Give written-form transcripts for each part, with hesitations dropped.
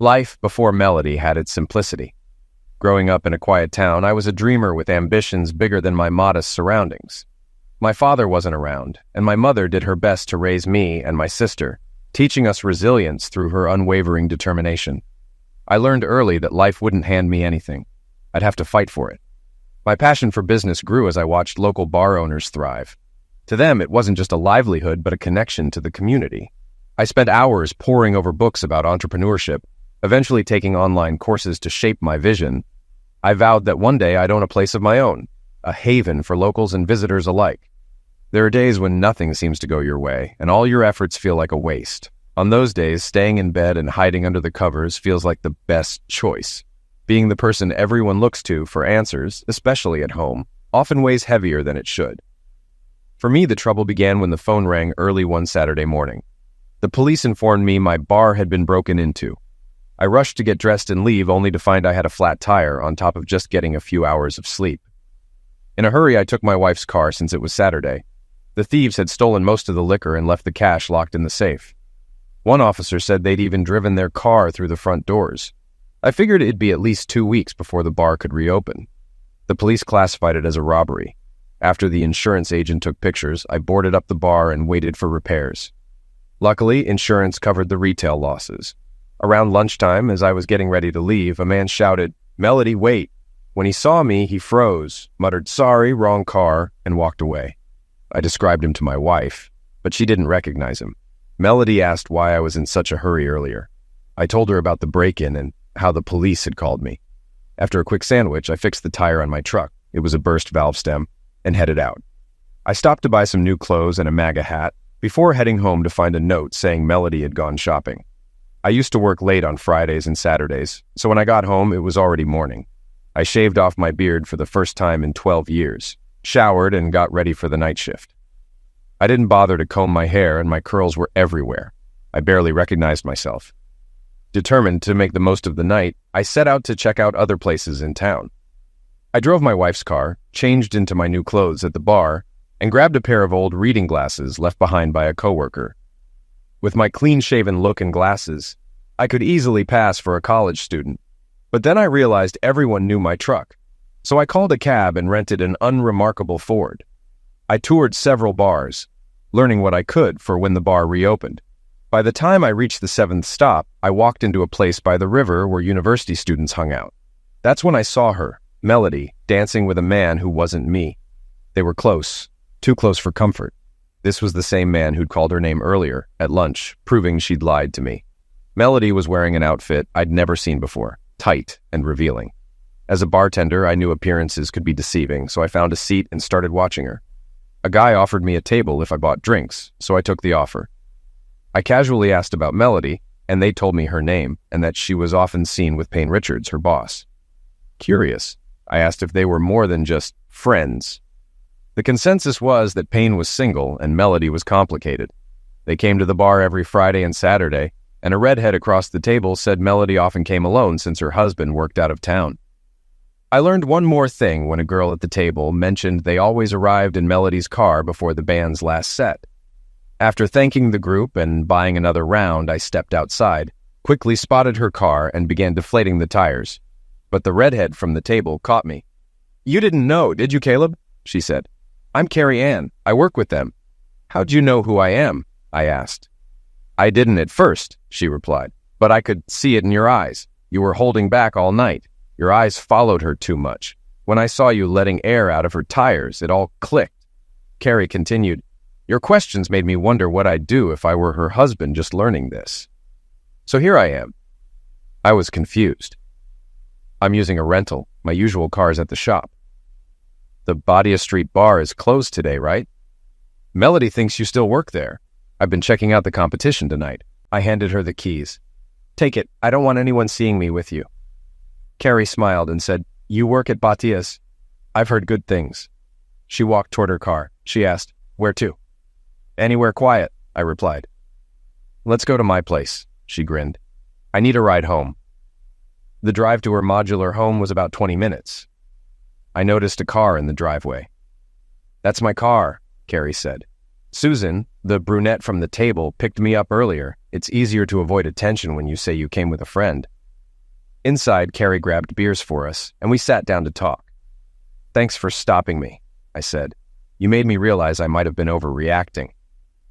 Life before Melody had its simplicity. Growing up in a quiet town, I was a dreamer with ambitions bigger than my modest surroundings. My father wasn't around, and my mother did her best to raise me and my sister, teaching us resilience through her unwavering determination. I learned early that life wouldn't hand me anything. I'd have to fight for it. My passion for business grew as I watched local bar owners thrive. To them, it wasn't just a livelihood, but a connection to the community. I spent hours poring over books about entrepreneurship, eventually taking online courses to shape my vision. I vowed that one day I'd own a place of my own, a haven for locals and visitors alike. There are days when nothing seems to go your way, and all your efforts feel like a waste. On those days, staying in bed and hiding under the covers feels like the best choice. Being the person everyone looks to for answers, especially at home, often weighs heavier than it should. For me, the trouble began when the phone rang early one Saturday morning. The police informed me my bar had been broken into. I rushed to get dressed and leave, only to find I had a flat tire on top of just getting a few hours of sleep. In a hurry, I took my wife's car since it was Saturday. The thieves had stolen most of the liquor and left the cash locked in the safe. One officer said they'd even driven their car through the front doors. I figured it'd be at least 2 weeks before the bar could reopen. The police classified it as a robbery. After the insurance agent took pictures, I boarded up the bar and waited for repairs. Luckily, insurance covered the retail losses. Around lunchtime, as I was getting ready to leave, a man shouted, "Melody, wait." When he saw me, he froze, muttered, "Sorry, wrong car," and walked away. I described him to my wife, but she didn't recognize him. Melody asked why I was in such a hurry earlier. I told her about the break-in and how the police had called me. After a quick sandwich, I fixed the tire on my truck. It was a burst valve stem, and headed out. I stopped to buy some new clothes and a MAGA hat before heading home to find a note saying Melody had gone shopping. I used to work late on Fridays and Saturdays, so when I got home, it was already morning. I shaved off my beard for the first time in 12 years, showered, and got ready for the night shift. I didn't bother to comb my hair, and my curls were everywhere. I barely recognized myself. Determined to make the most of the night, I set out to check out other places in town. I drove my wife's car, changed into my new clothes at the bar, and grabbed a pair of old reading glasses left behind by a coworker. With my clean-shaven look and glasses, I could easily pass for a college student. But then I realized everyone knew my truck, so I called a cab and rented an unremarkable Ford. I toured several bars, learning what I could for when the bar reopened. By the time I reached the 7th stop, I walked into a place by the river where university students hung out. That's when I saw her, Melody, dancing with a man who wasn't me. They were close, too close for comfort. This was the same man who'd called her name earlier, at lunch, proving she'd lied to me. Melody was wearing an outfit I'd never seen before, tight and revealing. As a bartender, I knew appearances could be deceiving, so I found a seat and started watching her. A guy offered me a table if I bought drinks, so I took the offer. I casually asked about Melody, and they told me her name, and that she was often seen with Payne Richards, her boss. Curious, I asked if they were more than just friends. The consensus was that Payne was single and Melody was complicated. They came to the bar every Friday and Saturday, and a redhead across the table said Melody often came alone since her husband worked out of town. I learned one more thing when a girl at the table mentioned they always arrived in Melody's car before the band's last set. After thanking the group and buying another round, I stepped outside, quickly spotted her car, and began deflating the tires. But the redhead from the table caught me. "You didn't know, did you, Caleb?" she said. "I'm Carrie Ann. I work with them." "How'd you know who I am?" I asked. "I didn't at first," she replied, "but I could see it in your eyes. You were holding back all night. Your eyes followed her too much. When I saw you letting air out of her tires, it all clicked." Carrie continued, "Your questions made me wonder what I'd do if I were her husband just learning this. So here I am." I was confused. "I'm using a rental. My usual car is at the shop." "The Badia Street bar is closed today, right?" "Melody thinks you still work there. I've been checking out the competition tonight." I handed her the keys. "Take it. I don't want anyone seeing me with you." Carrie smiled and said, "You work at Batia's? I've heard good things." She walked toward her car. She asked, "Where to?" "Anywhere quiet," I replied. "Let's go to my place," she grinned. "I need a ride home." The drive to her modular home was about 20 minutes. I noticed a car in the driveway. "That's my car," Carrie said. "Susan, the brunette from the table, picked me up earlier. It's easier to avoid attention when you say you came with a friend." Inside, Carrie grabbed beers for us, and we sat down to talk. "Thanks for stopping me," I said. "You made me realize I might have been overreacting."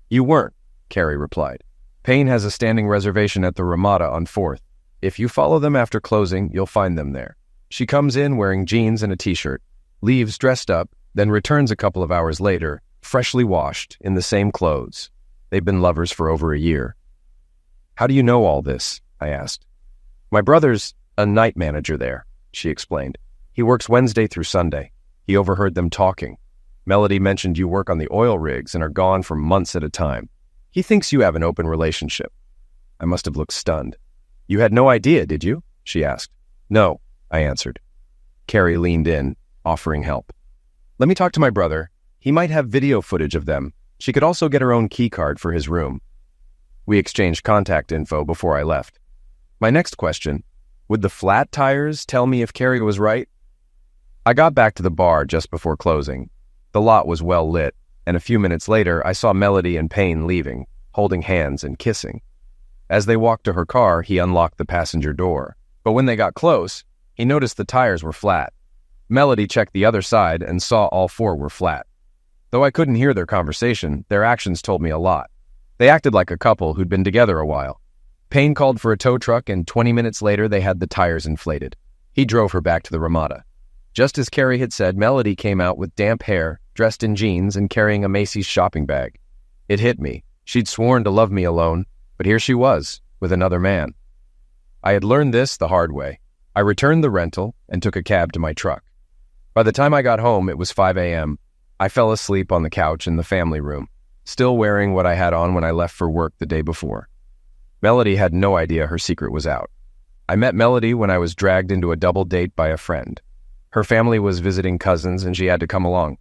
"You weren't," Carrie replied. "Payne has a standing reservation at the Ramada on 4th. If you follow them after closing, you'll find them there." She comes in wearing jeans and a t-shirt, leaves dressed up, then returns a couple of hours later, freshly washed, in the same clothes. They've been lovers for over a year. "How do you know all this?" I asked. "My brother's a night manager there," she explained. "He works Wednesday through Sunday. He overheard them talking. Melody mentioned you work on the oil rigs and are gone for months at a time. He thinks you have an open relationship." I must have looked stunned. "You had no idea, did you?" she asked. "No," I answered. Carrie leaned in, offering help. "Let me talk to my brother. He might have video footage of them. She could also get her own key card for his room." We exchanged contact info before I left. My next question, would the flat tires tell me if Carrie was right? I got back to the bar just before closing. The lot was well lit, and a few minutes later I saw Melody and Payne leaving, holding hands and kissing. As they walked to her car, he unlocked the passenger door. But when they got close, he noticed the tires were flat. Melody checked the other side and saw all 4 were flat. Though I couldn't hear their conversation, their actions told me a lot. They acted like a couple who'd been together a while. Payne called for a tow truck, and 20 minutes later they had the tires inflated. He drove her back to the Ramada. Just as Carrie had said, Melody came out with damp hair, dressed in jeans, and carrying a Macy's shopping bag. It hit me. She'd sworn to love me alone, but here she was, with another man. I had learned this the hard way. I returned the rental and took a cab to my truck. By the time I got home, it was 5 a.m. I fell asleep on the couch in the family room, still wearing what I had on when I left for work the day before. Melody had no idea her secret was out. I met Melody when I was dragged into a double date by a friend. Her family was visiting cousins and she had to come along.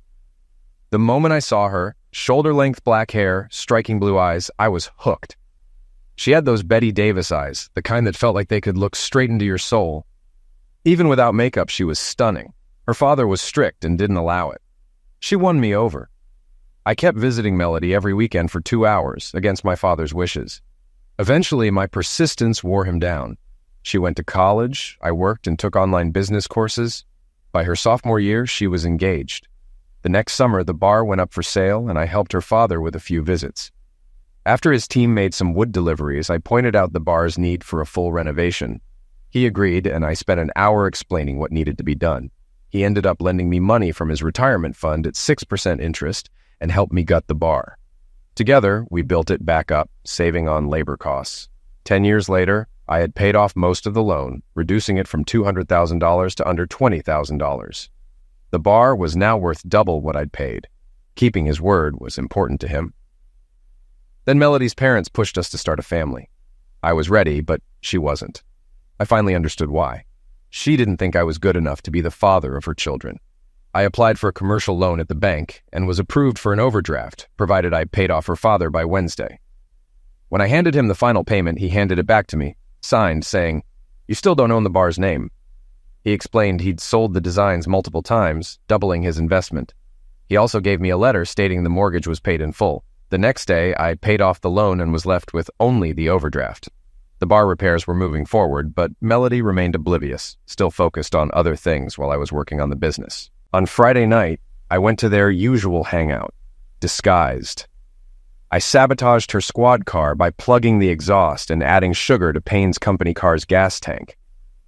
The moment I saw her, shoulder-length black hair, striking blue eyes, I was hooked. She had those Betty Davis eyes, the kind that felt like they could look straight into your soul. Even without makeup, she was stunning. Her father was strict and didn't allow it. She won me over. I kept visiting Melody every weekend for 2 hours, against my father's wishes. Eventually, my persistence wore him down. She went to college, I worked and took online business courses. By her sophomore year, she was engaged. The next summer, the bar went up for sale, and I helped her father with a few visits. After his team made some wood deliveries, I pointed out the bar's need for a full renovation. He agreed, and I spent an hour explaining what needed to be done. He ended up lending me money from his retirement fund at 6% interest and helped me gut the bar. Together, we built it back up, saving on labor costs. 10 years later, I had paid off most of the loan, reducing it from $200,000 to under $20,000. The bar was now worth double what I'd paid. Keeping his word was important to him. Then Melody's parents pushed us to start a family. I was ready, but she wasn't. I finally understood why. She didn't think I was good enough to be the father of her children. I applied for a commercial loan at the bank and was approved for an overdraft, provided I paid off her father by Wednesday. When I handed him the final payment, he handed it back to me, signed, saying, "You still don't own the bar's name." He explained he'd sold the designs multiple times, doubling his investment. He also gave me a letter stating the mortgage was paid in full. The next day, I paid off the loan and was left with only the overdraft. The bar repairs were moving forward, but Melody remained oblivious, still focused on other things while I was working on the business. On Friday night, I went to their usual hangout, disguised. I sabotaged her squad car by plugging the exhaust and adding sugar to Payne's company car's gas tank.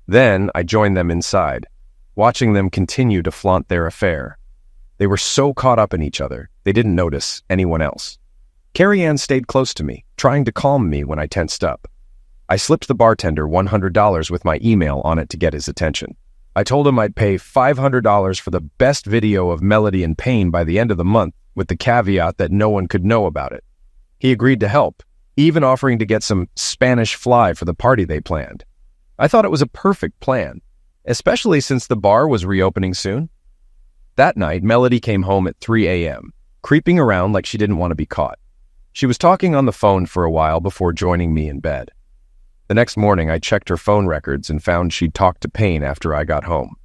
Then I joined them inside, watching them continue to flaunt their affair. They were so caught up in each other, they didn't notice anyone else. Carrie Ann stayed close to me, trying to calm me when I tensed up. I slipped the bartender $100 with my email on it to get his attention. I told him I'd pay $500 for the best video of Melody and Payne by the end of the month, with the caveat that no one could know about it. He agreed to help, even offering to get some Spanish fly for the party they planned. I thought it was a perfect plan, especially since the bar was reopening soon. That night, Melody came home at 3 a.m., creeping around like she didn't want to be caught. She was talking on the phone for a while before joining me in bed. The next morning, I checked her phone records and found she'd talked to Payne after I got home.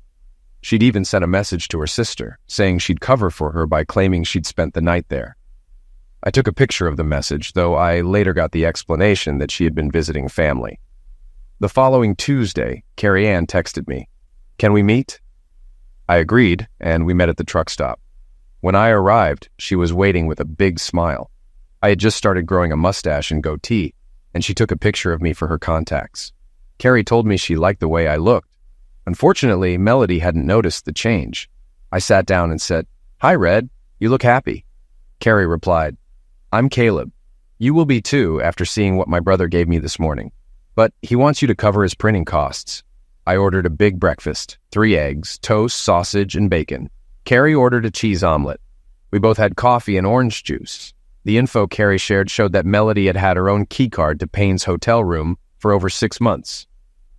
She'd even sent a message to her sister, saying she'd cover for her by claiming she'd spent the night there. I took a picture of the message, though I later got the explanation that she had been visiting family. The following Tuesday, Carrie Ann texted me, "Can we meet?" I agreed, and we met at the truck stop. When I arrived, she was waiting with a big smile. I had just started growing a mustache and goatee, and she took a picture of me for her contacts. Carrie told me she liked the way I looked. Unfortunately, Melody hadn't noticed the change. I sat down and said, "Hi, Red. You look happy." Carrie replied, "I'm Caleb. You will be too after seeing what my brother gave me this morning. But he wants you to cover his printing costs." I ordered a big breakfast, 3 eggs, toast, sausage, and bacon. Carrie ordered a cheese omelet. We both had coffee and orange juice. The info Carrie shared showed that Melody had had her own keycard to Payne's hotel room for over 6 months.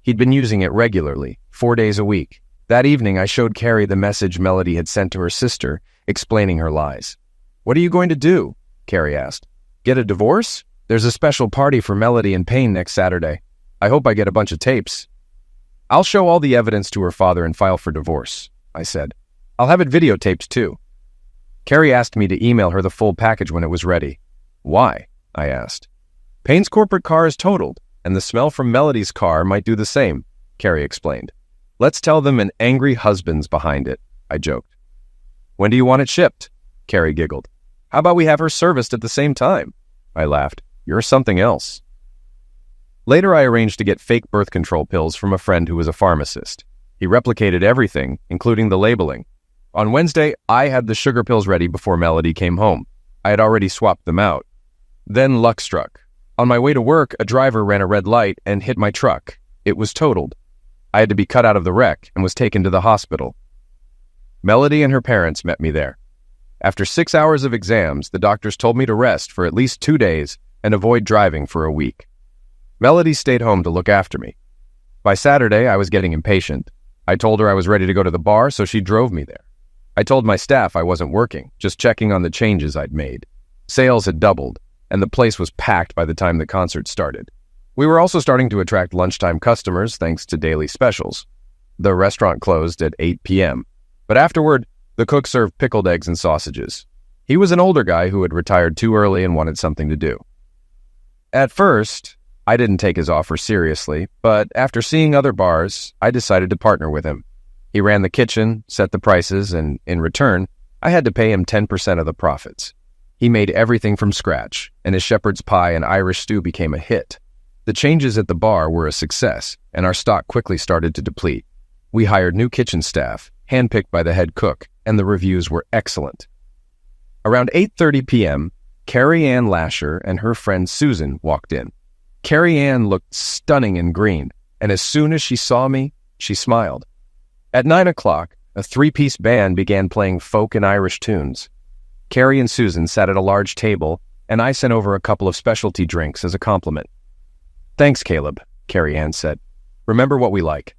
He'd been using it regularly, 4 days a week. That evening, I showed Carrie the message Melody had sent to her sister, explaining her lies. "What are you going to do?" Carrie asked. "Get a divorce? There's a special party for Melody and Payne next Saturday. I hope I get a bunch of tapes." "I'll show all the evidence to her father and file for divorce," I said. "I'll have it videotaped too." Carrie asked me to email her the full package when it was ready. "Why?" I asked. "Payne's corporate car is totaled, and the smell from Melody's car might do the same," Carrie explained. "Let's tell them an angry husband's behind it," I joked. "When do you want it shipped?" Carrie giggled. "How about we have her serviced at the same time?" I laughed. "You're something else." Later, I arranged to get fake birth control pills from a friend who was a pharmacist. He replicated everything, including the labeling. On Wednesday, I had the sugar pills ready before Melody came home. I had already swapped them out. Then luck struck. On my way to work, a driver ran a red light and hit my truck. It was totaled. I had to be cut out of the wreck and was taken to the hospital. Melody and her parents met me there. After 6 hours of exams, the doctors told me to rest for at least 2 days and avoid driving for a week. Melody stayed home to look after me. By Saturday, I was getting impatient. I told her I was ready to go to the bar, so she drove me there. I told my staff I wasn't working, just checking on the changes I'd made. Sales had doubled, and the place was packed by the time the concert started. We were also starting to attract lunchtime customers thanks to daily specials. The restaurant closed at 8 p.m., but afterward, the cook served pickled eggs and sausages. He was an older guy who had retired too early and wanted something to do. At first, I didn't take his offer seriously, but after seeing other bars, I decided to partner with him. He ran the kitchen, set the prices, and in return, I had to pay him 10% of the profits. He made everything from scratch, and his shepherd's pie and Irish stew became a hit. The changes at the bar were a success, and our stock quickly started to deplete. We hired new kitchen staff, handpicked by the head cook, and the reviews were excellent. Around 8:30 p.m., Carrie Ann Lasher and her friend Susan walked in. Carrie Ann looked stunning in green, and as soon as she saw me, she smiled. At 9 o'clock, a 3-piece band began playing folk and Irish tunes. Carrie and Susan sat at a large table, and I sent over a couple of specialty drinks as a compliment. "Thanks, Caleb," Carrie Ann said. "Remember what we like."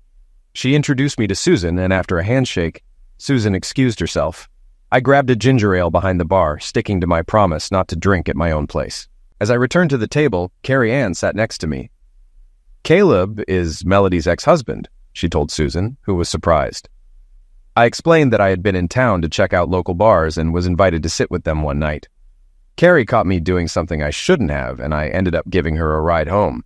She introduced me to Susan, and after a handshake, Susan excused herself. I grabbed a ginger ale behind the bar, sticking to my promise not to drink at my own place. As I returned to the table, Carrie Ann sat next to me. "Caleb is Melody's ex-husband," she told Susan, who was surprised. I explained that I had been in town to check out local bars and was invited to sit with them one night. Carrie caught me doing something I shouldn't have, and I ended up giving her a ride home.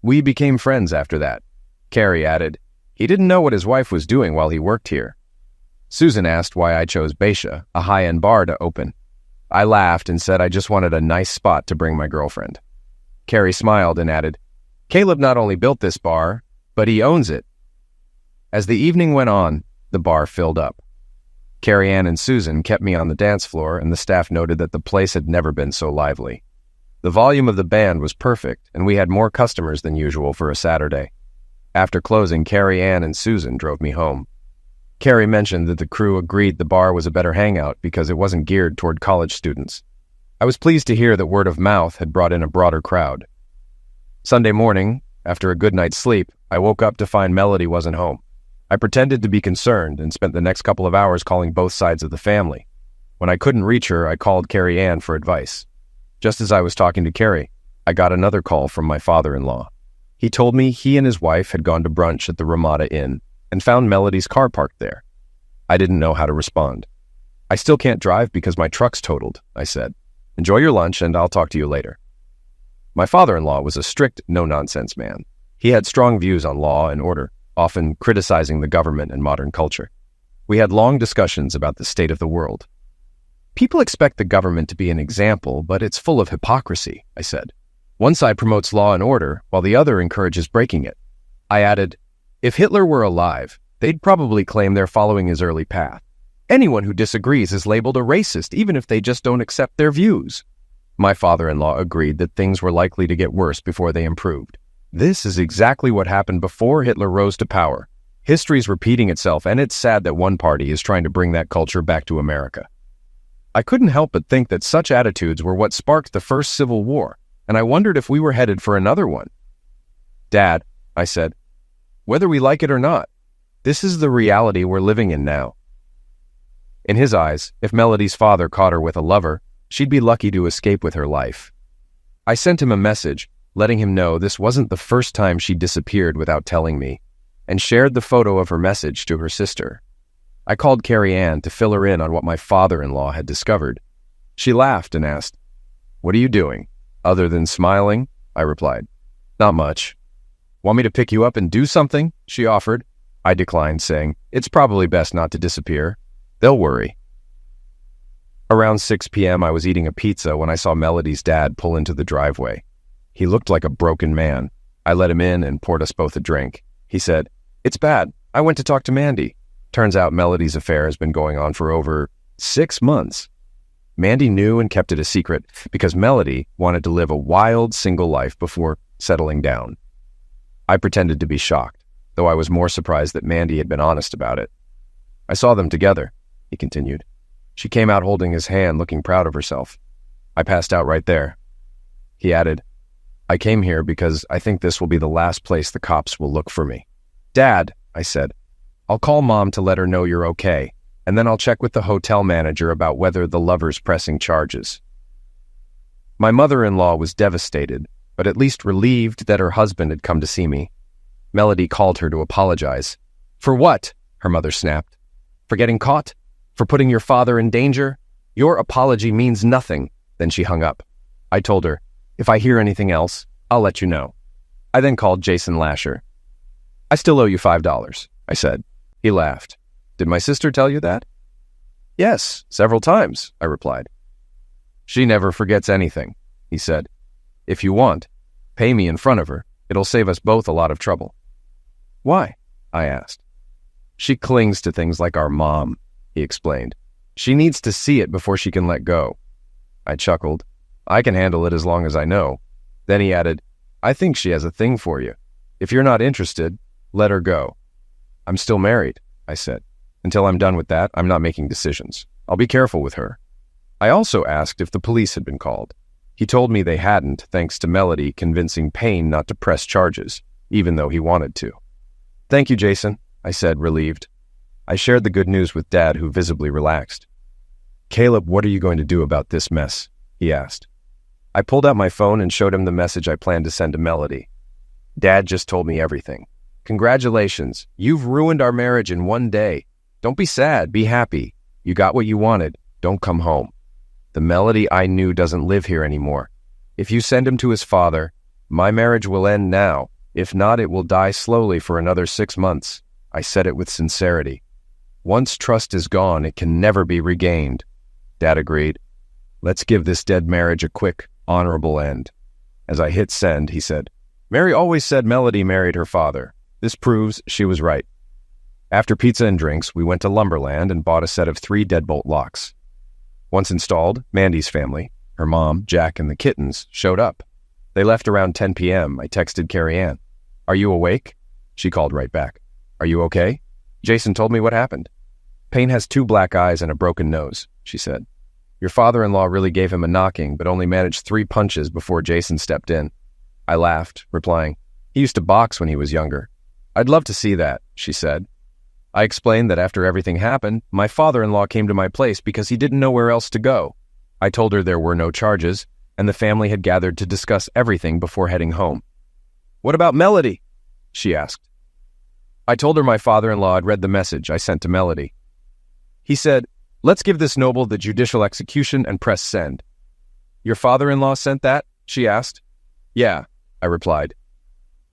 We became friends after that. Carrie added, "He didn't know what his wife was doing while he worked here." Susan asked why I chose Beisha, a high-end bar, to open. I laughed and said I just wanted a nice spot to bring my girlfriend. Carrie smiled and added, "Caleb not only built this bar, but he owns it." As the evening went on, the bar filled up. Carrie Ann and Susan kept me on the dance floor, and the staff noted that the place had never been so lively. The volume of the band was perfect, and we had more customers than usual for a Saturday. After closing, Carrie Ann and Susan drove me home. Carrie mentioned that the crew agreed the bar was a better hangout because it wasn't geared toward college students. I was pleased to hear that word of mouth had brought in a broader crowd. Sunday morning, after a good night's sleep, I woke up to find Melody wasn't home. I pretended to be concerned and spent the next couple of hours calling both sides of the family. When I couldn't reach her, I called Carrie Ann for advice. Just as I was talking to Carrie, I got another call from my father-in-law. He told me he and his wife had gone to brunch at the Ramada Inn and found Melody's car parked there. I didn't know how to respond. "I still can't drive because my truck's totaled," I said. "Enjoy your lunch and I'll talk to you later." My father-in-law was a strict, no-nonsense man. He had strong views on law and order, often criticizing the government and modern culture. We had long discussions about the state of the world. People expect the government to be an example, but it's full of hypocrisy, I said. One side promotes law and order, while the other encourages breaking it. I added, if Hitler were alive, they'd probably claim they're following his early path. Anyone who disagrees is labeled a racist, even if they just don't accept their views. My father-in-law agreed that things were likely to get worse before they improved. This is exactly what happened before Hitler rose to power. History's repeating itself, and it's sad that one party is trying to bring that culture back to America. I couldn't help but think that such attitudes were what sparked the first Civil War, and I wondered if we were headed for another one. Dad, I said, whether we like it or not, this is the reality we're living in now. In his eyes, if Melody's father caught her with a lover, she'd be lucky to escape with her life. I sent him a message, letting him know this wasn't the first time she disappeared without telling me, and shared the photo of her message to her sister. I called Carrie Ann to fill her in on what my father-in-law had discovered. She laughed and asked, "What are you doing? Other than smiling?" I replied, "Not much." "Want me to pick you up and do something?" she offered. I declined, saying, "It's probably best not to disappear. They'll worry." Around 6 p.m., I was eating a pizza when I saw Melody's dad pull into the driveway. He looked like a broken man. I let him in and poured us both a drink. He said, "It's bad. I went to talk to Mandy. Turns out Melody's affair has been going on for over 6 months. Mandy knew and kept it a secret because Melody wanted to live a wild, single life before settling down." I pretended to be shocked, though I was more surprised that Mandy had been honest about it. "I saw them together," he continued. "She came out holding his hand, looking proud of herself. I passed out right there." He added, "I came here because I think this will be the last place the cops will look for me." "Dad," I said, "I'll call Mom to let her know you're okay, and then I'll check with the hotel manager about whether the lover's pressing charges." My mother-in-law was devastated, but at least relieved that her husband had come to see me. Melody called her to apologize. "For what?" her mother snapped. "For getting caught? For putting your father in danger? Your apology means nothing." Then she hung up. I told her, "If I hear anything else, I'll let you know." I then called Jason Lasher. "I still owe you $5, I said. He laughed. "Did my sister tell you that?" "Yes, several times," I replied. "She never forgets anything," he said. "If you want, pay me in front of her. It'll save us both a lot of trouble." "Why?" I asked. "She clings to things like our mom," he explained. "She needs to see it before she can let go." I chuckled. "I can handle it as long as I know." Then he added, "I think she has a thing for you. If you're not interested, let her go." "I'm still married," I said. "Until I'm done with that, I'm not making decisions. I'll be careful with her." I also asked if the police had been called. He told me they hadn't, thanks to Melody convincing Payne not to press charges, even though he wanted to. "Thank you, Jason," I said, relieved. I shared the good news with Dad, who visibly relaxed. "Caleb, what are you going to do about this mess?" he asked. I pulled out my phone and showed him the message I planned to send to Melody. "Dad just told me everything. Congratulations, you've ruined our marriage in one day. Don't be sad, be happy. You got what you wanted. Don't come home. The Melody I knew doesn't live here anymore. If you send him to his father, my marriage will end now. If not, it will die slowly for another 6 months. I said it with sincerity. Once trust is gone, it can never be regained." Dad agreed. "Let's give this dead marriage a quick, honorable end." As I hit send, he said, "Mary always said Melody married her father. This proves she was right." After pizza and drinks, we went to Lumberland and bought a set of 3 deadbolt locks. Once installed, Mandy's family, her mom, Jack, and the kittens, showed up. They left around 10 p.m. I texted Carrie Ann. "Are you awake?" She called right back. "Are you okay?" Jason told me what happened. "Payne has 2 black eyes and a broken nose," she said. "Your father-in-law really gave him a knocking, but only managed 3 punches before Jason stepped in." I laughed, replying, "He used to box when he was younger." "I'd love to see that," she said. I explained that after everything happened, my father-in-law came to my place because he didn't know where else to go. I told her there were no charges, and the family had gathered to discuss everything before heading home. "What about Melody?" she asked. I told her my father-in-law had read the message I sent to Melody. He said, "Let's give this noble the judicial execution and press send." "Your father-in-law sent that?" she asked. "Yeah," I replied.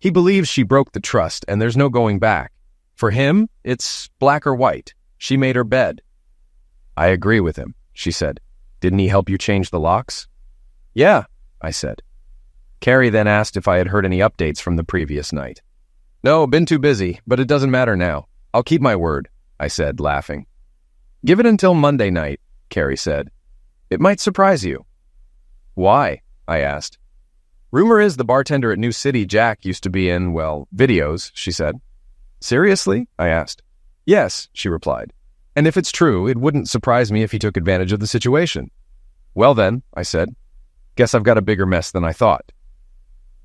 He believes she broke the trust and there's no going back. For him, it's black or white. She made her bed. I agree with him, she said. Didn't he help you change the locks? Yeah, I said. Carrie then asked if I had heard any updates from the previous night. No, been too busy, but it doesn't matter now. I'll keep my word, I said, laughing. Give it until Monday night, Carrie said. It might surprise you. Why? I asked. Rumor is the bartender at New City Jack used to be in, well, videos, she said. Seriously? I asked. Yes, she replied. And if it's true, it wouldn't surprise me if he took advantage of the situation. Well then, I said. Guess I've got a bigger mess than I thought.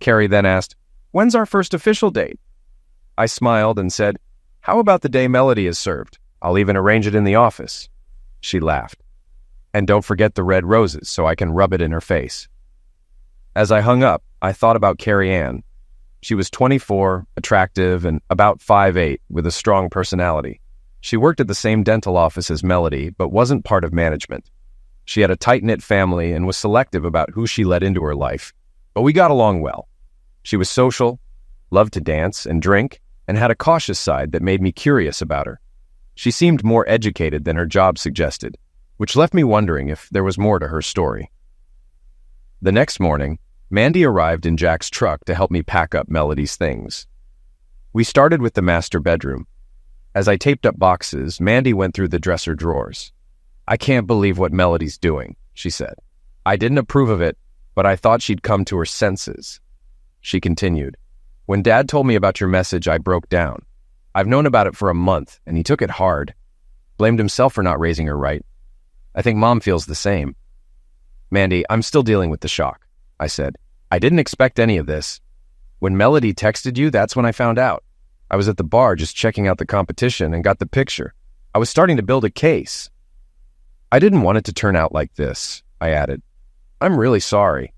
Carrie then asked, when's our first official date? I smiled and said, how about the day Melody is served? I'll even arrange it in the office. She laughed. And don't forget the red roses so I can rub it in her face. As I hung up, I thought about Carrie Ann. She was 24, attractive, and about 5'8", with a strong personality. She worked at the same dental office as Melody, but wasn't part of management. She had a tight-knit family and was selective about who she let into her life, but we got along well. She was social, loved to dance and drink, and had a cautious side that made me curious about her. She seemed more educated than her job suggested, which left me wondering if there was more to her story. The next morning, Mandy arrived in Jack's truck to help me pack up Melody's things. We started with the master bedroom. As I taped up boxes, Mandy went through the dresser drawers. I can't believe what Melody's doing, she said. I didn't approve of it, but I thought she'd come to her senses. She continued, when Dad told me about your message, I broke down. I've known about it for a month, and he took it hard. Blamed himself for not raising her right. I think Mom feels the same. Mandy, I'm still dealing with the shock, I said. I didn't expect any of this. When Melody texted you, that's when I found out. I was at the bar just checking out the competition and got the picture. I was starting to build a case. I didn't want it to turn out like this, I added. I'm really sorry.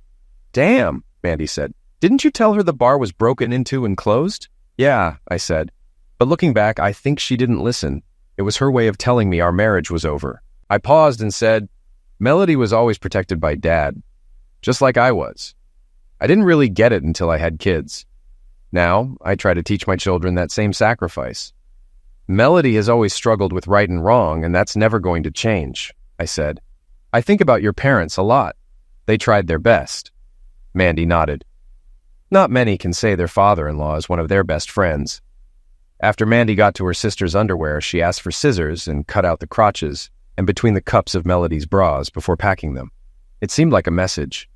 Damn, Mandy said. Didn't you tell her the bar was broken into and closed? Yeah, I said. But looking back, I think she didn't listen. It was her way of telling me our marriage was over. I paused and said, Melody was always protected by Dad, just like I was. I didn't really get it until I had kids. Now, I try to teach my children that same sacrifice. Melody has always struggled with right and wrong, and that's never going to change, I said. I think about your parents a lot. They tried their best. Mandy nodded. Not many can say their father-in-law is one of their best friends. After Mandy got to her sister's underwear, she asked for scissors and cut out the crotches and between the cups of Melody's bras before packing them. It seemed like a message.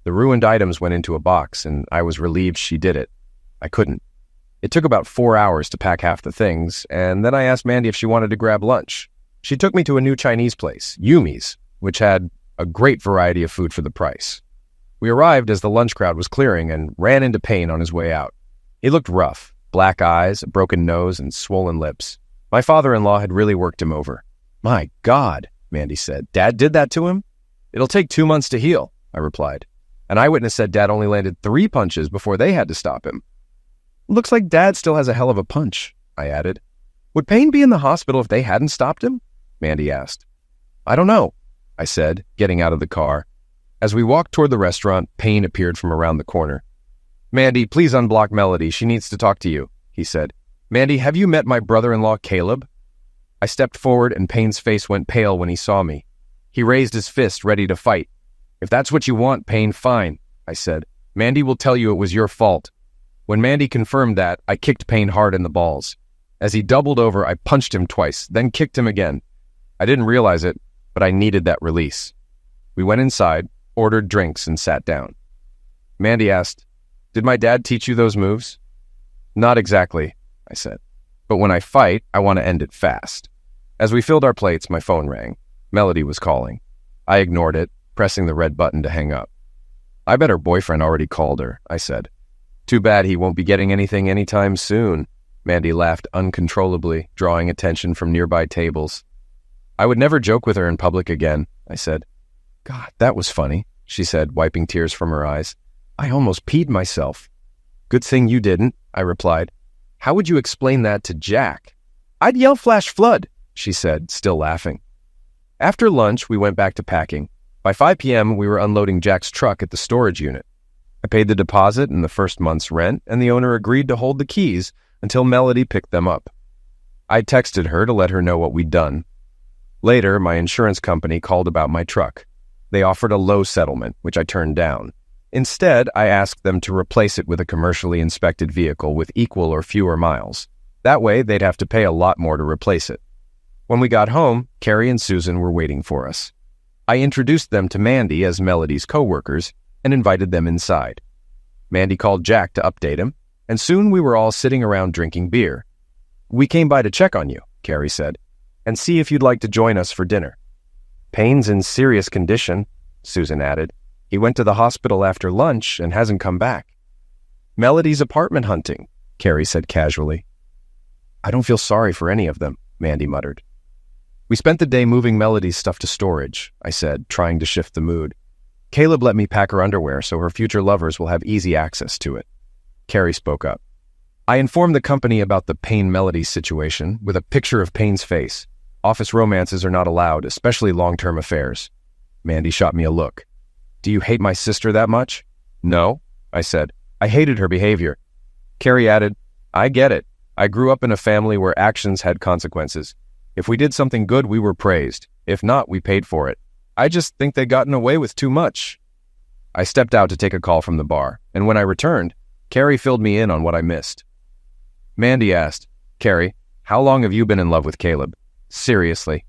The ruined items went into a box, and I was relieved she did it. I couldn't. It took about 4 hours to pack half the things, and then I asked Mandy if she wanted to grab lunch. She took me to a new Chinese place, Yumi's, which had a great variety of food for the price. We arrived as the lunch crowd was clearing and ran into Payne on his way out. He looked rough, black eyes, a broken nose, and swollen lips. My father-in-law had really worked him over. My God, Mandy said. Dad did that to him? It'll take 2 months to heal, I replied. An eyewitness said Dad only landed 3 punches before they had to stop him. Looks like Dad still has a hell of a punch, I added. Would Payne be in the hospital if they hadn't stopped him? Mandy asked. I don't know, I said, getting out of the car. As we walked toward the restaurant, Payne appeared from around the corner. Mandy, please unblock Melody. She needs to talk to you, he said. Mandy, have you met my brother-in-law, Caleb? I stepped forward and Payne's face went pale when he saw me. He raised his fist, ready to fight. If that's what you want, Payne, fine, I said. Mandy will tell you it was your fault. When Mandy confirmed that, I kicked Payne hard in the balls. As he doubled over, I punched him twice, then kicked him again. I didn't realize it, but I needed that release. We went inside, ordered drinks, and sat down. Mandy asked, Did my dad teach you those moves? Not exactly, I said. But when I fight, I want to end it fast. As we filled our plates, my phone rang. Melody was calling. I ignored it, pressing the red button to hang up. I bet her boyfriend already called her, I said. Too bad he won't be getting anything anytime soon. Mandy laughed uncontrollably, drawing attention from nearby tables. I would never joke with her in public again, I said. God, that was funny, she said, wiping tears from her eyes. I almost peed myself. Good thing you didn't, I replied. How would you explain that to Jack? I'd yell flash flood, she said, still laughing. After lunch, we went back to packing. By 5 p.m., we were unloading Jack's truck at the storage unit. I paid the deposit and the first month's rent, and the owner agreed to hold the keys until Melody picked them up. I texted her to let her know what we'd done. Later, my insurance company called about my truck. They offered a low settlement, which I turned down. Instead, I asked them to replace it with a commercially inspected vehicle with equal or fewer miles. That way, they'd have to pay a lot more to replace it. When we got home, Carrie and Susan were waiting for us. I introduced them to Mandy as Melody's co-workers and invited them inside. Mandy called Jack to update him, and soon we were all sitting around drinking beer. "We came by to check on you," Carrie said, "and see if you'd like to join us for dinner." "Payne's in serious condition," Susan added. "He went to the hospital after lunch and hasn't come back." "Melody's apartment hunting," Carrie said casually. "I don't feel sorry for any of them," Mandy muttered. "We spent the day moving Melody's stuff to storage," I said, trying to shift the mood. "Caleb let me pack her underwear so her future lovers will have easy access to it." Carrie spoke up. "I informed the company about the Payne-Melody situation with a picture of Payne's face. Office romances are not allowed, especially long-term affairs." Mandy shot me a look. "Do you hate my sister that much?" "No," I said. "I hated her behavior." Carrie added, "I get it. I grew up in a family where actions had consequences. If we did something good, we were praised. If not, we paid for it. I just think they'd gotten away with too much." I stepped out to take a call from the bar, and when I returned, Carrie filled me in on what I missed. Mandy asked, "Carrie, how long have you been in love with Caleb? Seriously?"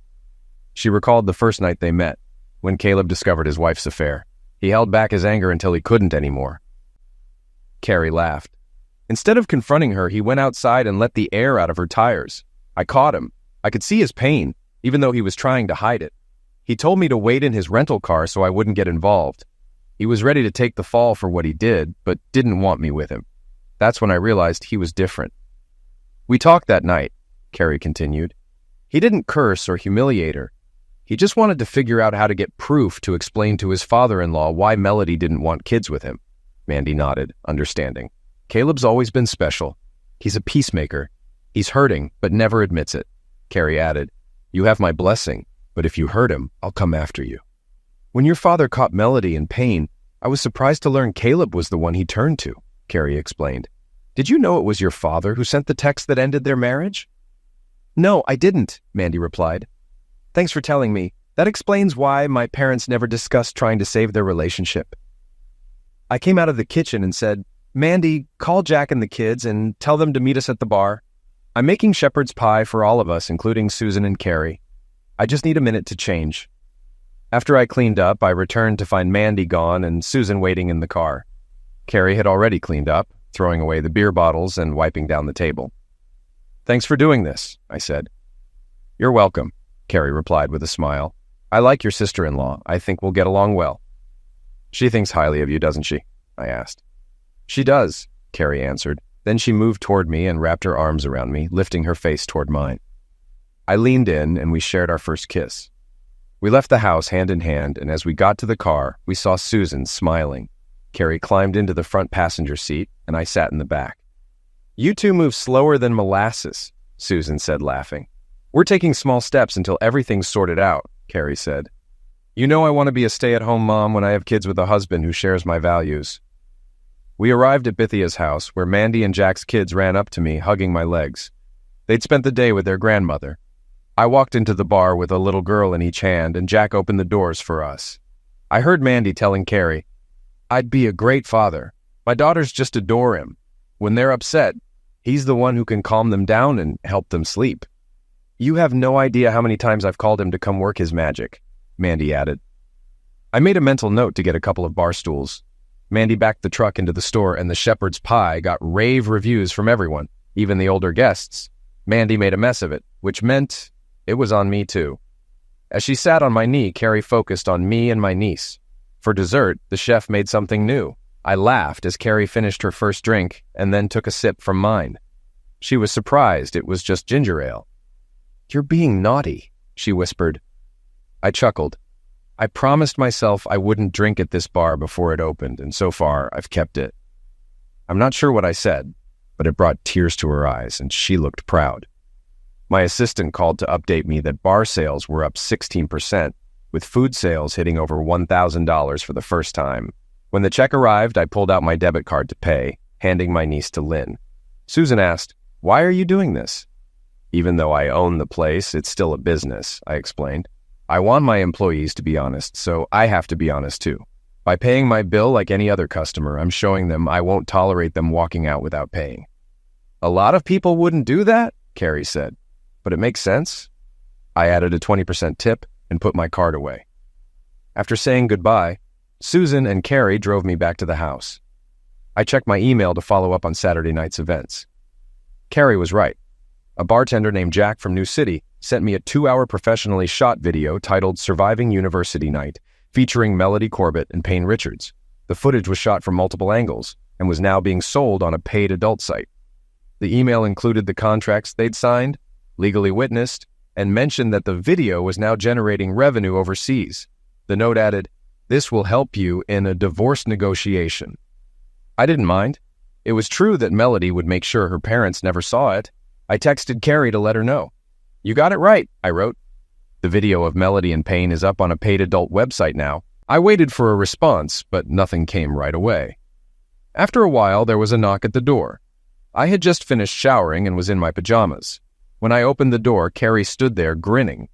She recalled the first night they met, when Caleb discovered his wife's affair. He held back his anger until he couldn't anymore. Carrie laughed. "Instead of confronting her, he went outside and let the air out of her tires. I caught him. I could see his pain, even though he was trying to hide it. He told me to wait in his rental car so I wouldn't get involved. He was ready to take the fall for what he did, but didn't want me with him. That's when I realized he was different." "We talked that night," Carrie continued. "He didn't curse or humiliate her. He just wanted to figure out how to get proof to explain to his father-in-law why Melody didn't want kids with him." Mandy nodded, understanding. "Caleb's always been special. He's a peacemaker. He's hurting, but never admits it." Carrie added, "You have my blessing, but if you hurt him, I'll come after you." "When your father caught Melody in pain, I was surprised to learn Caleb was the one he turned to," Carrie explained. "Did you know it was your father who sent the text that ended their marriage?" "No, I didn't," Mandy replied. "Thanks for telling me. That explains why my parents never discussed trying to save their relationship." I came out of the kitchen and said, "Mandy, call Jack and the kids and tell them to meet us at the bar. I'm making shepherd's pie for all of us, including Susan and Carrie. I just need a minute to change." After I cleaned up, I returned to find Mandy gone and Susan waiting in the car. Carrie had already cleaned up, throwing away the beer bottles and wiping down the table. "Thanks for doing this," I said. "You're welcome," Carrie replied with a smile. "I like your sister-in-law. I think we'll get along well." "She thinks highly of you, doesn't she?" I asked. "She does," Carrie answered. Then she moved toward me and wrapped her arms around me, lifting her face toward mine. I leaned in and we shared our first kiss. We left the house hand in hand, and as we got to the car, we saw Susan smiling. Carrie climbed into the front passenger seat, and I sat in the back. "You two move slower than molasses," Susan said, laughing. "We're taking small steps until everything's sorted out," Carrie said. "You know I want to be a stay-at-home mom when I have kids with a husband who shares my values." We arrived at Bithia's house, where Mandy and Jack's kids ran up to me, hugging my legs. They'd spent the day with their grandmother. I walked into the bar with a little girl in each hand, and Jack opened the doors for us. I heard Mandy telling Carrie, "I'd be a great father. My daughters just adore him. When they're upset, he's the one who can calm them down and help them sleep. You have no idea how many times I've called him to come work his magic," Mandy added. I made a mental note to get a couple of bar stools. Mandy backed the truck into the store, and the shepherd's pie got rave reviews from everyone, even the older guests. Mandy made a mess of it, which meant it was on me too. As she sat on my knee, Carrie focused on me and my niece. For dessert, the chef made something new. I laughed as Carrie finished her first drink and then took a sip from mine. She was surprised it was just ginger ale. "You're being naughty," she whispered. I chuckled. I promised myself I wouldn't drink at this bar before it opened, and so far I've kept it. I'm not sure what I said, but it brought tears to her eyes, and she looked proud. My assistant called to update me that bar sales were up 16%, with food sales hitting over $1,000 for the first time. When the check arrived, I pulled out my debit card to pay, handing my niece to Lynn. Susan asked, "Why are you doing this?" "Even though I own the place, it's still a business," I explained. "I want my employees to be honest, so I have to be honest too. By paying my bill like any other customer, I'm showing them I won't tolerate them walking out without paying." "A lot of people wouldn't do that," Carrie said, "but it makes sense." I added a 20% tip and put my card away. After saying goodbye, Susan and Carrie drove me back to the house. I checked my email to follow up on Saturday night's events. Carrie was right. A bartender named Jack from New City sent me a 2-hour professionally shot video titled Surviving University Night, featuring Melody Corbett and Payne Richards. The footage was shot from multiple angles and was now being sold on a paid adult site. The email included the contracts they'd signed, legally witnessed, and mentioned that the video was now generating revenue overseas. The note added, "This will help you in a divorce negotiation." I didn't mind. It was true that Melody would make sure her parents never saw it. I texted Carrie to let her know. "You got it right," I wrote. The video of Melody and Payne is up on a paid adult website now. I waited for a response, but nothing came right away. After a while, there was a knock at the door. I had just finished showering and was in my pajamas. When I opened the door, Carrie stood there grinning.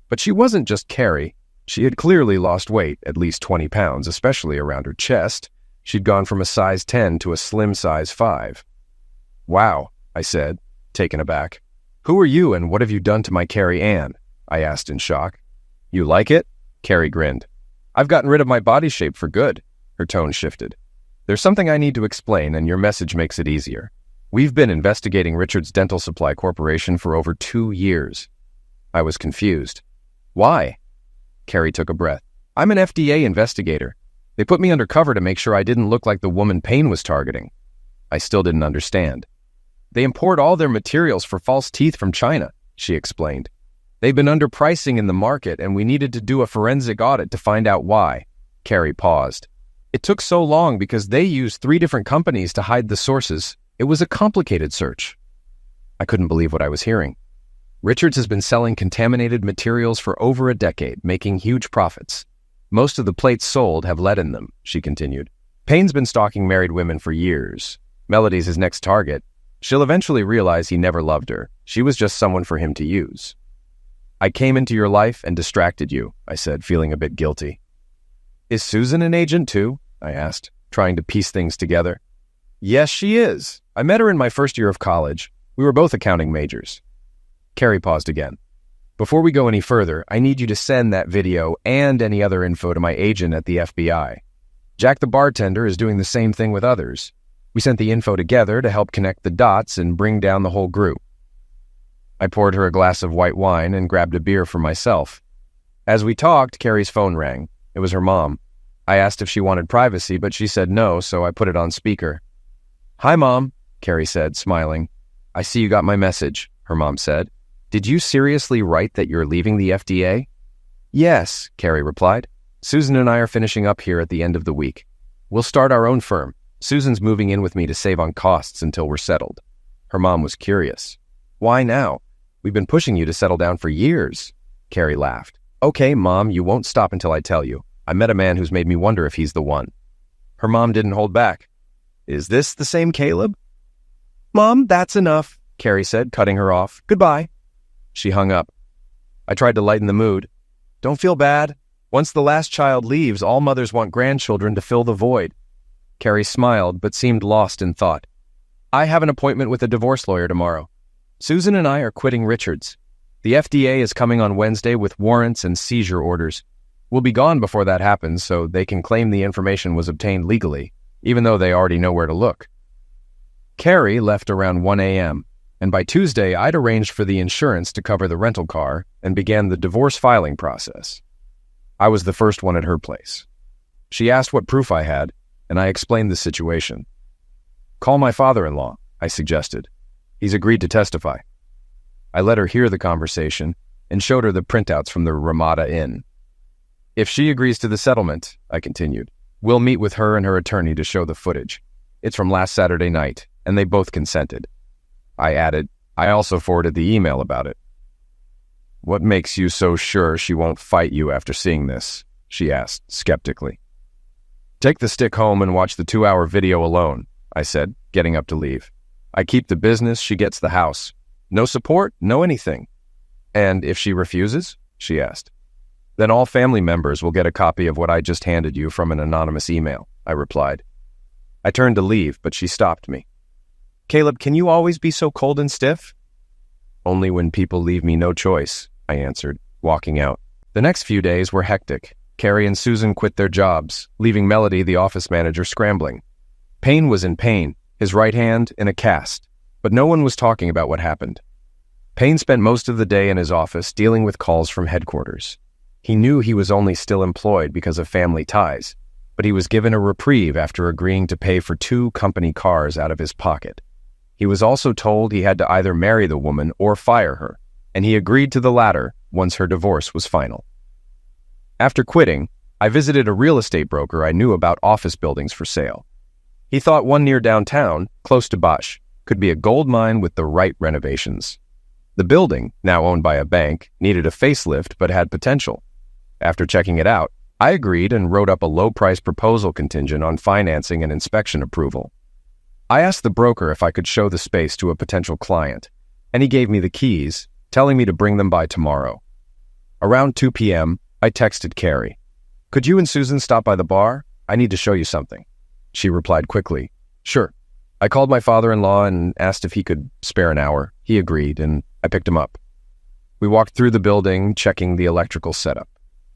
But she wasn't just Carrie. She had clearly lost weight, at least 20 pounds, especially around her chest. She'd gone from a size 10 to a slim size 5. "Wow," I said, taken aback. "Who are you and what have you done to my Carrie Ann?" I asked in shock. "You like it?" Carrie grinned. "I've gotten rid of my body shape for good." Her tone shifted. "There's something I need to explain, and your message makes it easier. We've been investigating Richards Dental Supply Corporation for over 2 years. I was confused. "Why?" Carrie took a breath. "I'm an FDA investigator. They put me undercover to make sure I didn't look like the woman Payne was targeting." I still didn't understand. "They import all their materials for false teeth from China," she explained. "They've been underpricing in the market, and we needed to do a forensic audit to find out why." Carrie paused. "It took so long because they used 3 different companies to hide the sources. It was a complicated search." I couldn't believe what I was hearing. "Richards has been selling contaminated materials for over a decade, making huge profits. Most of the plates sold have lead in them," she continued. "Payne's been stalking married women for years. Melody's his next target. She'll eventually realize he never loved her. She was just someone for him to use." "I came into your life and distracted you," I said, feeling a bit guilty. "Is Susan an agent too?" I asked, trying to piece things together. "Yes, she is. I met her in my first year of college. We were both accounting majors." Carrie paused again. "Before we go any further, I need you to send that video and any other info to my agent at the FBI. Jack the bartender is doing the same thing with others. We sent the info together to help connect the dots and bring down the whole group." I poured her a glass of white wine and grabbed a beer for myself. As we talked, Carrie's phone rang. It was her mom. I asked if she wanted privacy, but she said no, so I put it on speaker. "Hi, Mom," Carrie said, smiling. "I see you got my message," her mom said. "Did you seriously write that you're leaving the FDA?" "Yes," Carrie replied. "Susan and I are finishing up here at the end of the week. We'll start our own firm. Susan's moving in with me to save on costs until we're settled." Her mom was curious. "Why now? We've been pushing you to settle down for years." Carrie laughed. "Okay, Mom, you won't stop until I tell you. I met a man who's made me wonder if he's the one." Her mom didn't hold back. "Is this the same Caleb?" "Mom, that's enough," Carrie said, cutting her off. "Goodbye." She hung up. I tried to lighten the mood. "Don't feel bad. Once the last child leaves, all mothers want grandchildren to fill the void." Carrie smiled, but seemed lost in thought. "I have an appointment with a divorce lawyer tomorrow. Susan and I are quitting Richards. The FDA is coming on Wednesday with warrants and seizure orders. We'll be gone before that happens, so they can claim the information was obtained legally, even though they already know where to look." Carrie left around 1 a.m., and by Tuesday I'd arranged for the insurance to cover the rental car and began the divorce filing process. I was the first one at her place. She asked what proof I had, and I explained the situation. "Call my father-in-law," I suggested. "He's agreed to testify." I let her hear the conversation and showed her the printouts from the Ramada Inn. "If she agrees to the settlement," I continued, "we'll meet with her and her attorney to show the footage. It's from last Saturday night, and they both consented." I added, "I also forwarded the email about it." "What makes you so sure she won't fight you after seeing this?" she asked skeptically. Take the stick home and watch the 2-hour video alone, I said, getting up to leave. I keep the business, she gets the house. No support, no anything. And if she refuses? She asked. Then all family members will get a copy of what I just handed you from an anonymous email, I replied. I turned to leave, but she stopped me. Caleb, can you always be so cold and stiff? Only when people leave me no choice, I answered, walking out. The next few days were hectic. Carrie and Susan quit their jobs, leaving Melody, the office manager, scrambling. Payne was in pain, his right hand in a cast, but no one was talking about what happened. Payne spent most of the day in his office dealing with calls from headquarters. He knew he was only still employed because of family ties, but he was given a reprieve after agreeing to pay for 2 company cars out of his pocket. He was also told he had to either marry the woman or fire her, and he agreed to the latter once her divorce was final. After quitting, I visited a real estate broker I knew about office buildings for sale. He thought one near downtown, close to Bosch, could be a gold mine with the right renovations. The building, now owned by a bank, needed a facelift but had potential. After checking it out, I agreed and wrote up a low-price proposal contingent on financing and inspection approval. I asked the broker if I could show the space to a potential client, and he gave me the keys, telling me to bring them by tomorrow. Around 2 p.m., I texted Carrie. Could you and Susan stop by the bar? I need to show you something. She replied quickly. Sure. I called my father-in-law and asked if he could spare an hour. He agreed, and I picked him up. We walked through the building, checking the electrical setup.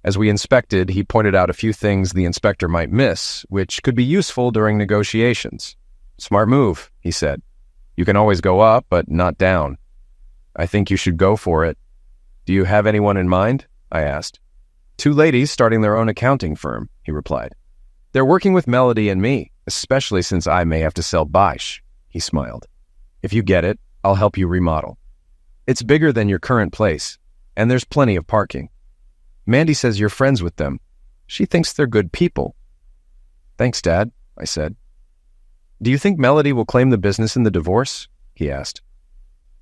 As we inspected, he pointed out a few things the inspector might miss, which could be useful during negotiations. Smart move, he said. You can always go up, but not down. I think you should go for it. Do you have anyone in mind? I asked. 2 ladies starting their own accounting firm, he replied. They're working with Melody and me, especially since I may have to sell Bosch, he smiled. If you get it, I'll help you remodel. It's bigger than your current place, and there's plenty of parking. Mandy says you're friends with them. She thinks they're good people. Thanks, Dad, I said. Do you think Melody will claim the business in the divorce? He asked.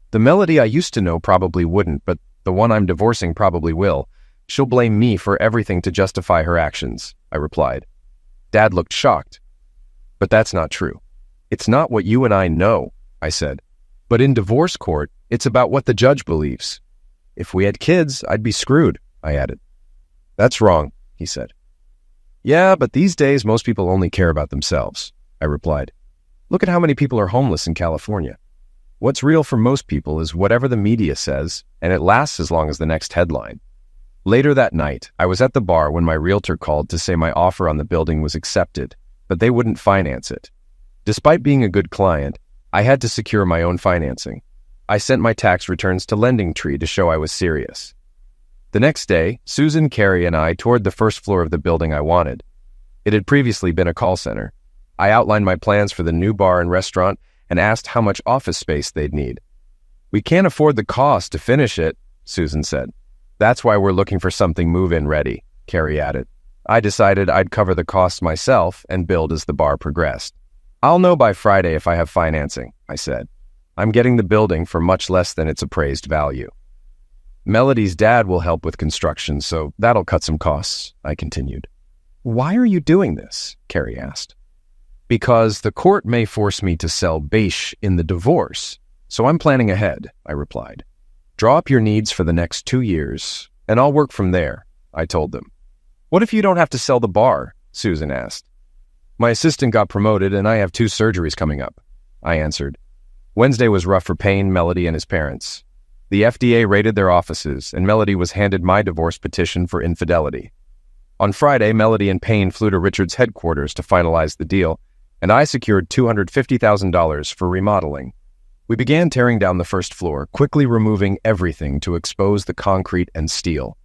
The Melody I used to know probably wouldn't, but the one I'm divorcing probably will. She'll blame me for everything to justify her actions, I replied. Dad looked shocked. But that's not true. It's not what you and I know, I said. But in divorce court, it's about what the judge believes. If we had kids, I'd be screwed, I added. That's wrong, he said. Yeah, but these days most people only care about themselves, I replied. Look at how many people are homeless in California. What's real for most people is whatever the media says, and it lasts as long as the next headline. Later that night, I was at the bar when my realtor called to say my offer on the building was accepted, but they wouldn't finance it. Despite being a good client, I had to secure my own financing. I sent my tax returns to LendingTree to show I was serious. The next day, Susan, Carrie, and I toured the first floor of the building I wanted. It had previously been a call center. I outlined my plans for the new bar and restaurant and asked how much office space they'd need. We can't afford the cost to finish it, Susan said. That's why we're looking for something move-in ready, Carrie added. I decided I'd cover the costs myself and build as the bar progressed. I'll know by Friday if I have financing, I said. I'm getting the building for much less than its appraised value. Melody's dad will help with construction, so that'll cut some costs, I continued. Why are you doing this? Carrie asked. Because the court may force me to sell Bosch in the divorce, so I'm planning ahead, I replied. Draw up your needs for the next 2 years, and I'll work from there, I told them. What if you don't have to sell the bar? Susan asked. My assistant got promoted, and I have 2 surgeries coming up, I answered. Wednesday was rough for Payne, Melody, and his parents. The FDA raided their offices, and Melody was handed my divorce petition for infidelity. On Friday, Melody and Payne flew to Richard's headquarters to finalize the deal, and I secured $250,000 for remodeling. We began tearing down the first floor, quickly removing everything to expose the concrete and steel.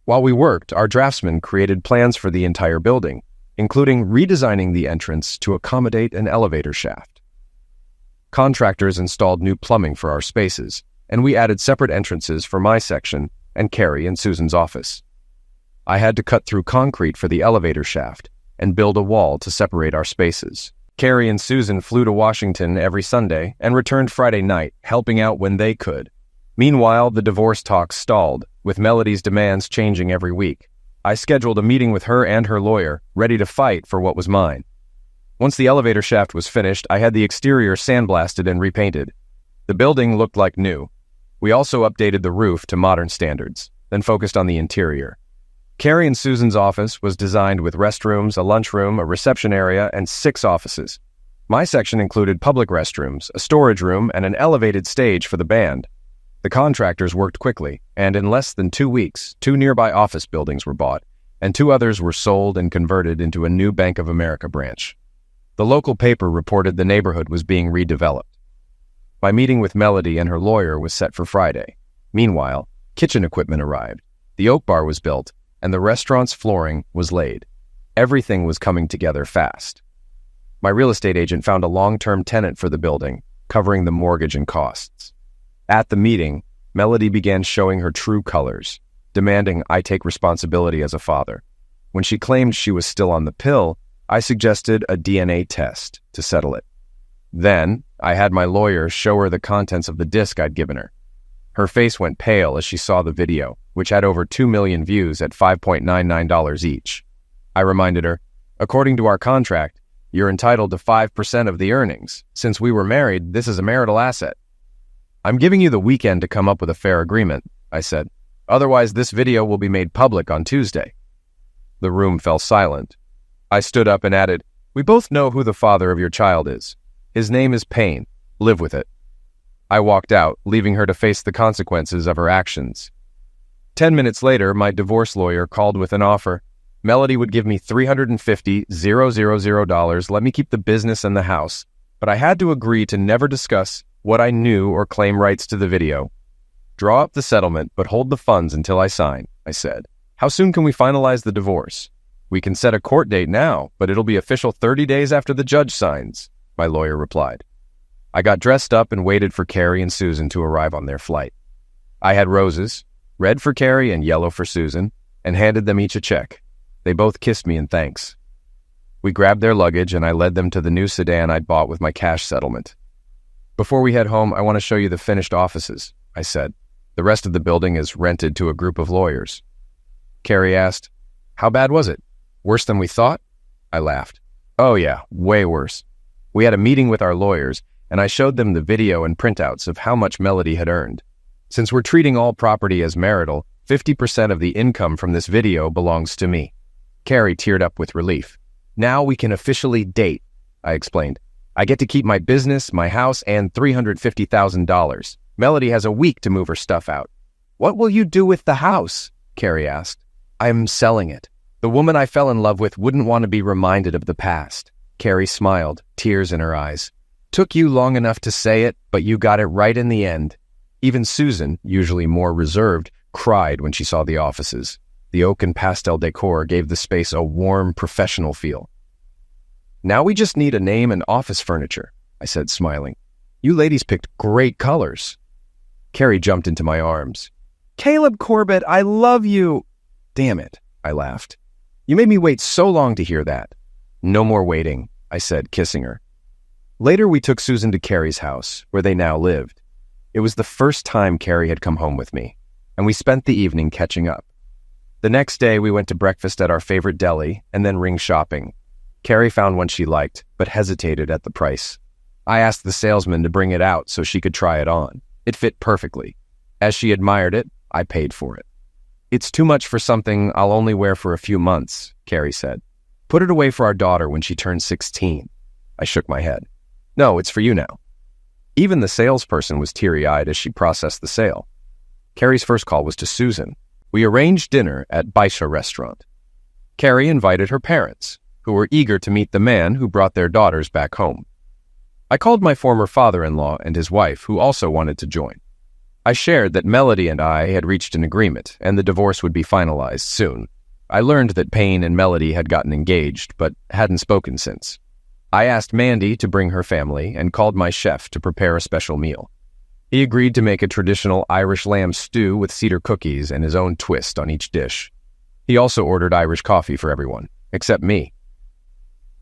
While we worked, our draftsman created plans for the entire building, including redesigning the entrance to accommodate an elevator shaft. Contractors installed new plumbing for our spaces, and we added separate entrances for my section and Carrie and Susan's office. I had to cut through concrete for the elevator shaft and build a wall to separate our spaces. Carrie and Susan flew to Washington every Sunday and returned Friday night, helping out when they could. Meanwhile, the divorce talks stalled, with Melody's demands changing every week. I scheduled a meeting with her and her lawyer, ready to fight for what was mine. Once the elevator shaft was finished, I had the exterior sandblasted and repainted. The building looked like new. We also updated the roof to modern standards, then focused on the interior. Carrie and Susan's office was designed with restrooms, a lunchroom, a reception area, and 6 offices. My section included public restrooms, a storage room, and an elevated stage for the band. The contractors worked quickly, and in less than 2 weeks, 2 nearby office buildings were bought, and 2 others were sold and converted into a new Bank of America branch. The local paper reported the neighborhood was being redeveloped. My meeting with Melody and her lawyer was set for Friday. Meanwhile, kitchen equipment arrived, the oak bar was built, and the restaurant's flooring was laid. Everything was coming together fast. My real estate agent found a long-term tenant for the building, covering the mortgage and costs. At the meeting, Melody began showing her true colors, demanding I take responsibility as a father. When she claimed she was still on the pill, I suggested a DNA test to settle it. Then, I had my lawyer show her the contents of the disc I'd given her. Her face went pale as she saw the video, which had over 2 million views at $5.99 each. I reminded her, according to our contract, you're entitled to 5% of the earnings. Since we were married, this is a marital asset. I'm giving you the weekend to come up with a fair agreement, I said. Otherwise, this video will be made public on Tuesday. The room fell silent. I stood up and added, we both know who the father of your child is. His name is Payne. Live with it. I walked out, leaving her to face the consequences of her actions. 10 minutes later, my divorce lawyer called with an offer. Melody would give me $350,000, let me keep the business and the house, but I had to agree to never discuss what I knew or claim rights to the video. Draw up the settlement, but hold the funds until I sign, I said. How soon can we finalize the divorce? We can set a court date now, but it'll be official 30 days after the judge signs, my lawyer replied. I got dressed up and waited for Carrie and Susan to arrive on their flight. I had roses, red for Carrie and yellow for Susan, and handed them each a check. They both kissed me in thanks. We grabbed their luggage and I led them to the new sedan I'd bought with my cash settlement. Before we head home, I want to show you the finished offices, I said. The rest of the building is rented to a group of lawyers. Carrie asked, how bad was it? Worse than we thought? I laughed. Oh yeah, way worse. We had a meeting with our lawyers, and I showed them the video and printouts of how much Melody had earned. Since we're treating all property as marital, 50% of the income from this video belongs to me. Carrie teared up with relief. Now we can officially date, I explained. I get to keep my business, my house, and $350,000. Melody has a week to move her stuff out. What will you do with the house? Carrie asked. I'm selling it. The woman I fell in love with wouldn't want to be reminded of the past. Carrie smiled, tears in her eyes. Took you long enough to say it, but you got it right in the end. Even Susan, usually more reserved, cried when she saw the offices. The oak and pastel decor gave the space a warm, professional feel. Now we just need a name and office furniture, I said, smiling. You ladies picked great colors. Carrie jumped into my arms. Caleb Corbett, I love you. Damn it, I laughed. You made me wait so long to hear that. No more waiting, I said, kissing her. Later, we took Susan to Carrie's house, where they now lived. It was the first time Carrie had come home with me, and we spent the evening catching up. The next day, we went to breakfast at our favorite deli and then ring shopping. Carrie found one she liked, but hesitated at the price. I asked the salesman to bring it out so she could try it on. It fit perfectly. As she admired it, I paid for it. It's too much for something I'll only wear for a few months, Carrie said. Put it away for our daughter when she turns 16. I shook my head. No, it's for you now. Even the salesperson was teary-eyed as she processed the sale. Carrie's first call was to Susan. We arranged dinner at Baisha restaurant. Carrie invited her parents, who were eager to meet the man who brought their daughters back home. I called my former father-in-law and his wife, who also wanted to join. I shared that Melody and I had reached an agreement, and the divorce would be finalized soon. I learned that Payne and Melody had gotten engaged, but hadn't spoken since. I asked Mandy to bring her family and called my chef to prepare a special meal. He agreed to make a traditional Irish lamb stew with cedar cookies and his own twist on each dish. He also ordered Irish coffee for everyone, except me.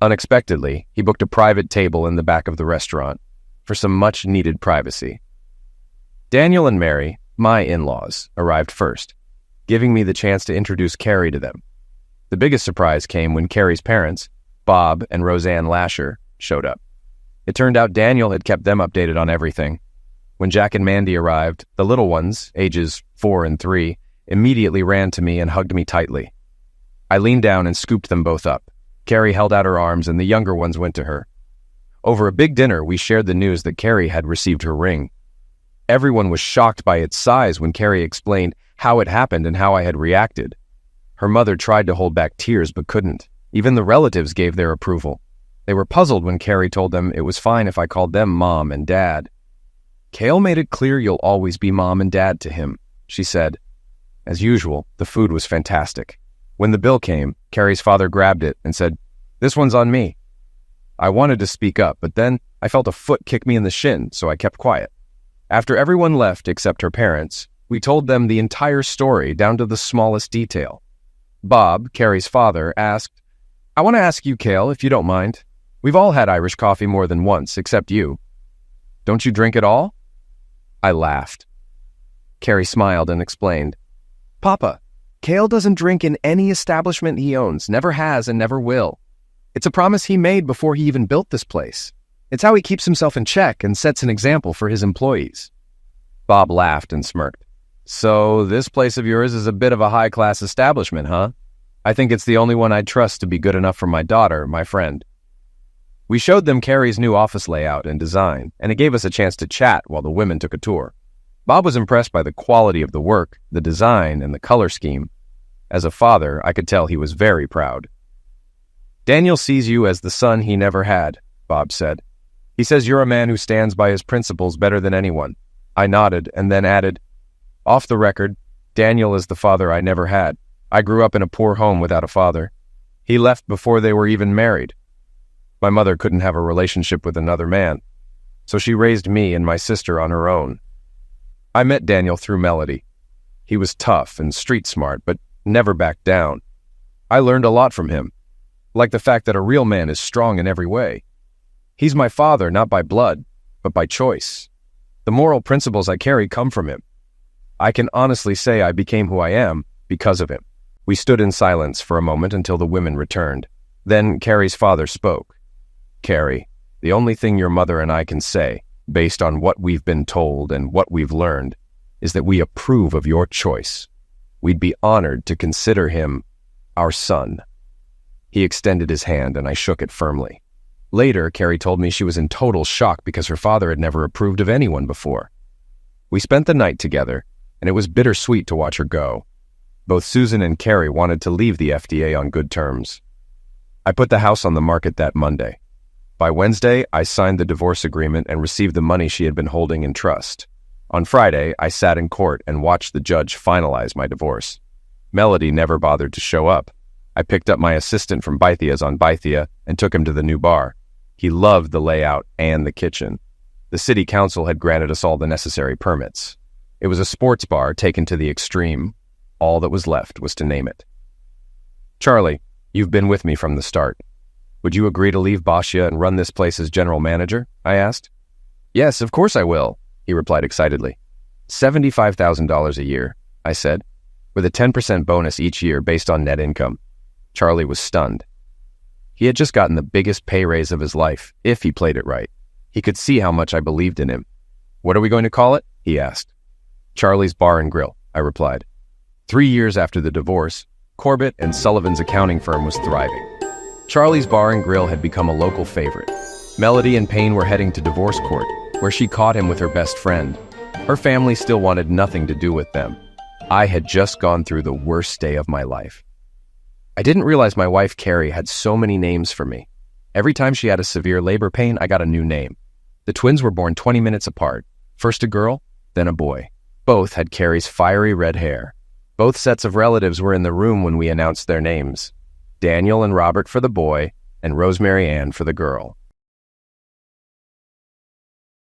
Unexpectedly, he booked a private table in the back of the restaurant for some much-needed privacy. Daniel and Mary, my in-laws, arrived first, giving me the chance to introduce Carrie to them. The biggest surprise came when Carrie's parents, Bob and Roseanne Lasher, showed up. It turned out Daniel had kept them updated on everything. When Jack and Mandy arrived, the little ones, ages 4 and 3, immediately ran to me and hugged me tightly. I leaned down and scooped them both up. Carrie held out her arms and the younger ones went to her. Over a big dinner, we shared the news that Carrie had received her ring. Everyone was shocked by its size when Carrie explained how it happened and how I had reacted. Her mother tried to hold back tears but couldn't. Even the relatives gave their approval. They were puzzled when Carrie told them it was fine if I called them Mom and Dad. "Cale made it clear you'll always be Mom and Dad to him," she said. As usual, the food was fantastic. When the bill came, Carrie's father grabbed it and said, "This one's on me." I wanted to speak up, but then I felt a foot kick me in the shin, so I kept quiet. After everyone left except her parents, we told them the entire story down to the smallest detail. Bob, Carrie's father, asked, "I want to ask you, Cale, if you don't mind. We've all had Irish coffee more than once, except you. Don't you drink at all?" I laughed. Carrie smiled and explained, "Papa, Cale doesn't drink in any establishment he owns, never has and never will. It's a promise he made before he even built this place. It's how he keeps himself in check and sets an example for his employees." Bob laughed and smirked. "So this place of yours is a bit of a high-class establishment, huh? I think it's the only one I'd trust to be good enough for my daughter, my friend." We showed them Carrie's new office layout and design, and it gave us a chance to chat while the women took a tour. Bob was impressed by the quality of the work, the design, and the color scheme. As a father, I could tell he was very proud. "Daniel sees you as the son he never had," Bob said. "He says you're a man who stands by his principles better than anyone." I nodded and then added, "Off the record, Daniel is the father I never had. I grew up in a poor home without a father. He left before they were even married. My mother couldn't have a relationship with another man, so she raised me and my sister on her own. I met Daniel through Melody. He was tough and street smart, but never backed down. I learned a lot from him, like the fact that a real man is strong in every way. He's my father, not by blood, but by choice. The moral principles I carry come from him. I can honestly say I became who I am because of him." We stood in silence for a moment until the women returned. Then Carrie's father spoke. "Carrie, the only thing your mother and I can say, based on what we've been told and what we've learned, is that we approve of your choice. We'd be honored to consider him our son." He extended his hand and I shook it firmly. Later, Carrie told me she was in total shock because her father had never approved of anyone before. We spent the night together, and it was bittersweet to watch her go. Both Susan and Carrie wanted to leave the FDA on good terms. I put the house on the market that Monday. By Wednesday, I signed the divorce agreement and received the money she had been holding in trust. On Friday, I sat in court and watched the judge finalize my divorce. Melody never bothered to show up. I picked up my assistant from Bythia's on Bythia and took him to the new bar. He loved the layout and the kitchen. The city council had granted us all the necessary permits. It was a sports bar taken to the extreme. All that was left was to name it. "Charlie, you've been with me from the start. Would you agree to leave Basha and run this place as general manager?" I asked. "Yes, of course I will," he replied excitedly. $75,000 a year, I said, with a 10% bonus each year based on net income. Charlie was stunned. He had just gotten the biggest pay raise of his life, if he played it right. He could see how much I believed in him. "What are we going to call it?" he asked. "Charlie's Bar and Grill," I replied. 3 years after the divorce, Corbett and Sullivan's accounting firm was thriving. Charlie's Bar and Grill had become a local favorite. Melody and Payne were heading to divorce court, where she caught him with her best friend. Her family still wanted nothing to do with them. I had just gone through the worst day of my life. I didn't realize my wife, Carrie, had so many names for me. Every time she had a severe labor pain, I got a new name. The twins were born 20 minutes apart. First a girl, then a boy. Both had Carrie's fiery red hair. Both sets of relatives were in the room when we announced their names. Daniel and Robert for the boy, and Rosemary Ann for the girl.